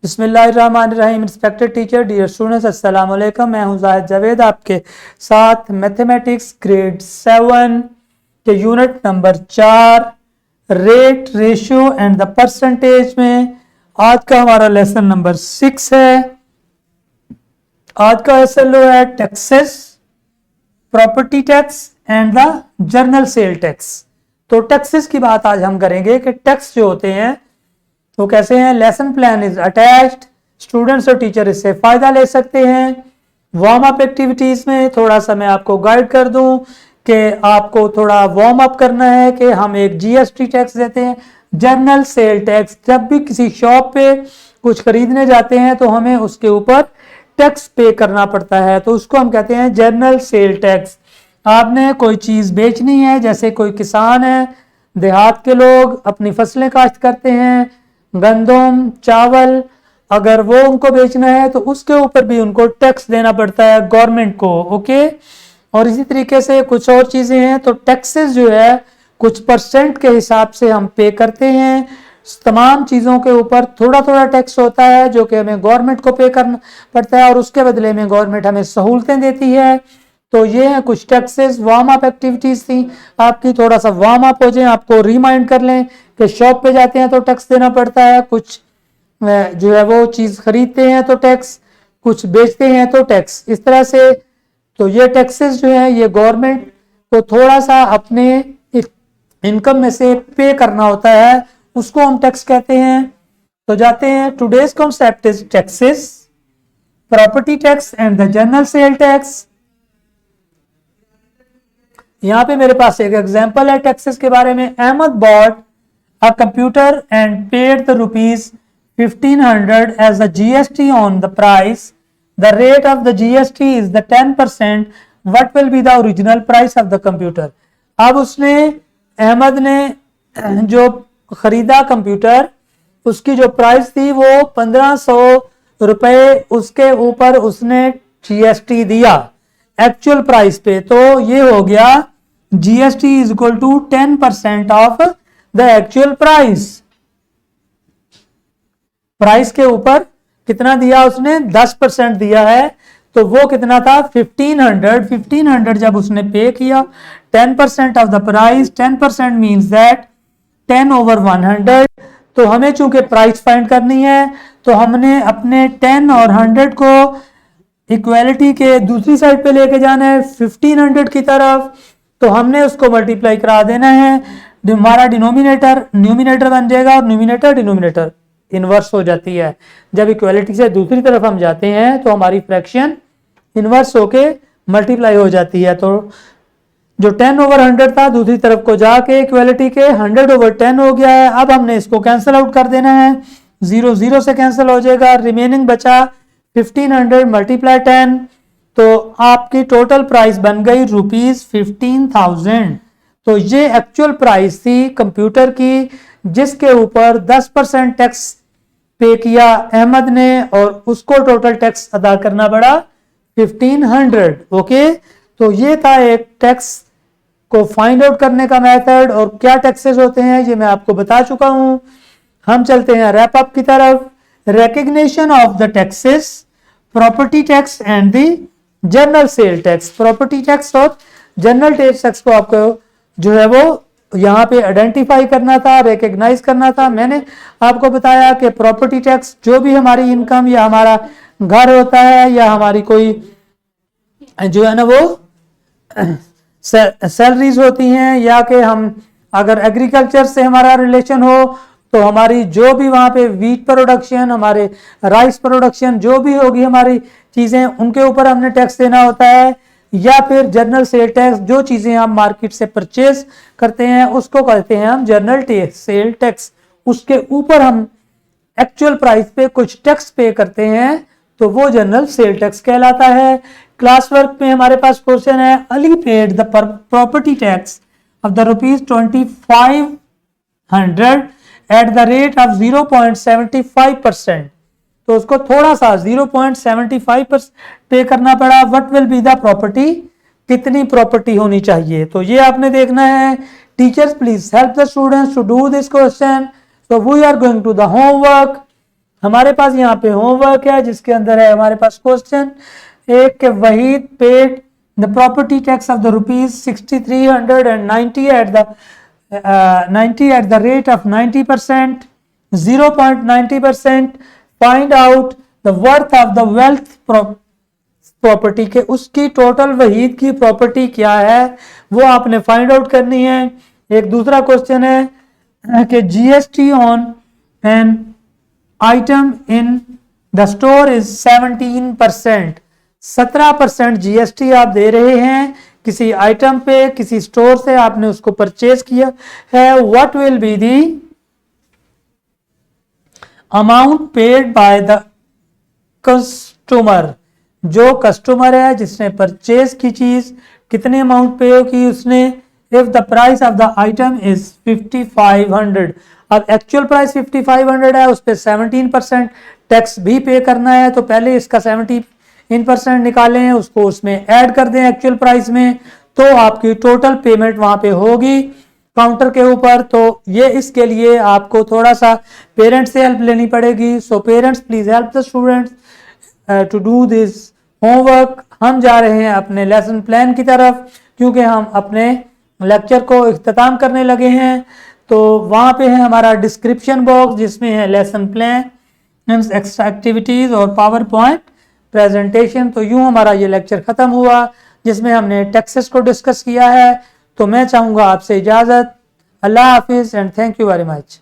बिस्मिल्लाहिर्रहमानिर्रहीम। Respected teacher, dear students, अस्सलाम वालेकुम। मैं हूं जाहिद जावेद, आपके साथ मैथमेटिक्स ग्रेड 7 के unit number 4 rate, ratio and the percentage में आज का हमारा लेसन नंबर 6 है। आज का SLO है taxes, property tax and the journal sale tax. तो टैक्सेस की बात आज हम करेंगे कि टैक्स जो होते हैं वो कैसे हैं। Lesson plan is attached, students और टीचर इससे फायदा ले सकते हैं। वार्म अप एक्टिविटीज में थोड़ा सा मैं आपको गाइड कर दूं कि आपको थोड़ा वार्म अप करना है कि हम एक GST टैक्स देते हैं, जर्नल सेल टैक्स। जब भी किसी शॉप पे कुछ खरीदने जाते हैं तो हमें उसके ऊपर टैक्स पे करना पड़ता है, तो उसको हम कहते हैं जर्नल सेल टैक्स। आपने कोई चीज बेचनी है, जैसे कोई किसान है, देहात के लोग अपनी फसलें काश्त करते हैं, गंदम, चावल, अगर वो उनको बेचना है तो उसके ऊपर भी उनको टैक्स देना पड़ता है गवर्नमेंट को। ओके, और इसी तरीके से कुछ और चीजें हैं। तो टैक्सेस जो है कुछ परसेंट के हिसाब से हम पे करते हैं। तमाम चीजों के ऊपर थोड़ा थोड़ा टैक्स होता है जो कि हमें गवर्नमेंट को पे करना पड़ता है और उसके बदले में गवर्नमेंट हमें सहूलतें देती है। तो ये है कुछ टैक्सेस। वार्म अप एक्टिविटीज थी आपकी, थोड़ा सा वार्म अप हो जाए, आपको रिमाइंड कर लें कि शॉप पे जाते हैं तो टैक्स देना पड़ता है, कुछ जो है वो चीज खरीदते हैं तो टैक्स, कुछ बेचते हैं तो टैक्स, इस तरह से। तो ये टैक्सेस जो है ये गवर्नमेंट को थोड़ा सा अपने इनकम में से पे करना होता है, उसको हम टैक्स कहते हैं। तो जाते हैं, today's concept is taxes, property tax and the general sale tax. यहां पे मेरे पास एक एग्जांपल है टैक्सेस के बारे में। Ahmad bought a computer and paid the ₹1500 as the GST on the price. The rate of the GST is the 10%। What will be the original price of the computer. अब उसने, अहमद ने जो खरीदा कंप्यूटर, उसकी जो प्राइस थी वो 1500 रुपए, उसके ऊपर उसने GST दिया एक्चुअल प्राइस पे। तो ये हो गया GST is equal to 10% of the actual price. Price के ऊपर कितना दिया उसने, 10% दिया है, तो वो कितना था 1500। जब उसने पे किया 10% of the price, 10% means that 10/100। तो हमें चूंकि प्राइस फाइंड करनी है तो हमने अपने 10 और 100 को इक्वालिटी के दूसरी साइड पे लेके जाना है 1500 की तरफ। तो हमने उसको मल्टीप्लाई करा देना है, हमारा डिनोमिनेटर न्यूमिनेटर बन जाएगा और न्यूमिनेटर डिनोमिनेटर इनवर्स हो जाती है। जब इक्वालिटी से दूसरी तरफ हम जाते हैं तो हमारी फ्रैक्शन इनवर्स होके मल्टीप्लाई हो जाती है। तो जो 10/100 था दूसरी तरफ को जाके इक्वालिटी के 100/10 हो गया है। अब हमने इसको कैंसिल आउट कर देना है, 0 0 से कैंसिल हो जाएगा, रिमेनिंग बचा 1500 मल्टीप्लाई 10। तो आपकी टोटल प्राइस बन गई ₹15,000। तो ये एक्चुअल प्राइस थी कंप्यूटर की, जिसके ऊपर 10% टैक्स पे किया अहमद ने और उसको टोटल टैक्स अदा करना पड़ा 1500। ओके, तो ये था एक टैक्स को फाइंड आउट करने का मेथड। और क्या टैक्सेस होते हैं ये मैं आपको बता चुका हूं। हम चलते हैं रैप अप की तरफ। Recognition of the taxes, property tax and the general sale tax. Property tax और जनरल टैक्स को आपको जो है वो यहाँ पे आइडेंटिफाई करना था, रिकग्नाइज करना था। मैंने आपको बताया कि प्रॉपर्टी टैक्स जो भी हमारी इनकम या हमारा घर होता है या हमारी कोई जो है ना वो सैलरीज होती हैं, या कि हम अगर एग्रीकल्चर से हमारा रिलेशन हो तो हमारी जो भी वहां पे वीट प्रोडक्शन, हमारे राइस प्रोडक्शन, जो भी होगी हमारी चीजें, उनके ऊपर हमने टैक्स देना होता है। या फिर जनरल सेल टैक्स, जो चीजें हम मार्केट से परचेज करते हैं उसको कहते हैं हम जनरल सेल टैक्स। उसके ऊपर हम एक्चुअल प्राइस पे कुछ टैक्स पे करते हैं तो वो जनरल सेल टैक्स कहलाता है। क्लास वर्क में हमारे पास क्वेश्चन है, Ali paid the property tax of the ₹2500 at the rate of 0.75%। तो उसको थोड़ा सा 0.75% पे करना पड़ा। What will be the property, कितनी प्रॉपर्टी होनी चाहिए, तो ये आपने देखना है। Teachers please help the students to do this question. So we are going to the homework. हमारे पास यहाँ पे होमवर्क है जिसके अंदर है हमारे पास क्वेश्चन एक के Waheed paid the property tax of the ₹6390 at the 90 at the rate of 90%, 0.90%. Find out the worth of the wealth property के उसकी टोटल वहीद की प्रॉपर्टी क्या है वो आपने फाइंड आउट करनी है। एक दूसरा क्वेश्चन है कि GST on an item in the store is 17%, 17% GST आप दे रहे हैं किसी आइटम पे, किसी स्टोर से आपने उसको परचेज किया है। What will be the amount paid by the customer, जो कस्टमर है जिसने परचेज की चीज कितने अमाउंट पे की उसने। If the price of the item is 5500, अब एक्चुअल प्राइस 5500 है, उस पर 17% टैक्स भी पे करना है, तो पहले इसका 17% निकालें, उसको उसमें ऐड कर दें एक्चुअल प्राइस में, तो आपकी टोटल पेमेंट वहां पे होगी काउंटर के ऊपर। तो ये इसके लिए आपको थोड़ा सा पेरेंट्स से हेल्प लेनी पड़ेगी। So parents please help the students to do this homework. हम जा रहे हैं अपने लेसन प्लान की तरफ क्योंकि हम अपने लेक्चर को इख्तिताम करने लगे हैं। तो वहाँ पे है हमारा डिस्क्रिप्शन बॉक्स जिसमें है लेसन प्लान, एक्स्ट्रा एक्टिविटीज़ और पावर पॉइंट प्रेजेंटेशन। तो यूँ हमारा ये लेक्चर ख़त्म हुआ जिसमें हमने टैक्सेस को डिस्कस किया है। तो मैं चाहूँगा आपसे इजाज़त। अल्लाह हाफिज़ and thank you very much.